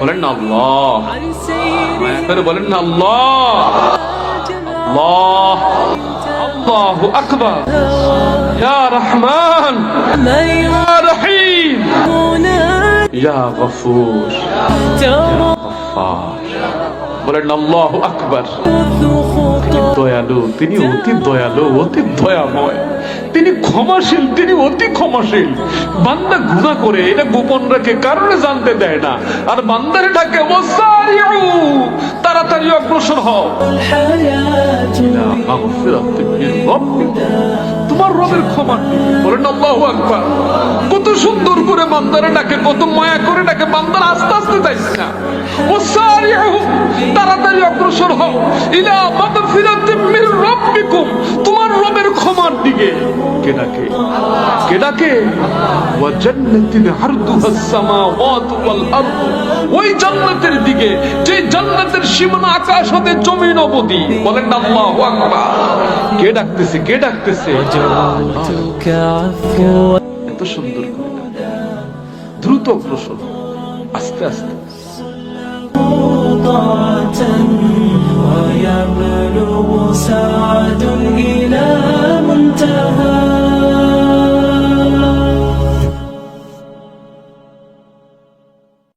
বলেন না আল্লাহ, বলেন না আল্লাহ। আল্লাহ, আল্লাহু আকবার। ইয়া রহমান, ইয়া রহিম, ইয়া গফুর, ইয়া গফফার। বলেন আল্লাহু আকবার। দয়ালু, তিনি অতি দয়ালু, অতি দয়াময়, তিনি ক্ষমাশীল, তিনি অতি ক্ষমাশীল। বান্দা গুনাহ করে এটা গোপন রাখে, কারণে জানতে দেয় না, আর বান্দারে ডাকে ওয়াসারিউ, তাড়াতাড়ি অগ্রসর হও ইলা মাগফিরাতিন মির রাব্বিকুম, তোমার রবের ক্ষমা। বলেন আল্লাহু আকবার। কত সুন্দর করে বান্দারে ডাকে, কত মায়া করে ডাকে, বান্দার আস্তে আস্তে যাইছে না। ওয়াসারিউ, তাড়াতাড়ি অগ্রসর হও ইলা মাগফিরাতিন মির রাব্বিকুম, তোমার রবের ক্ষমার দিকে। কে ডাকে? কে ডাকে? ওয়া জান্নাতিন আরদুহাস সামাওয়াতু ওয়াল আরদ, ওই জান্নাতের দিকে যে জান্নাতের সীমানা আকাশ হতে জমিন অবধি। বলেন আল্লাহু আকবার। কে ডাকতেছে? কে ডাকতেছে? এত সুন্দর করে দ্রুত অগ্রসর, আস্তে আস্তে। ويبلغ سعد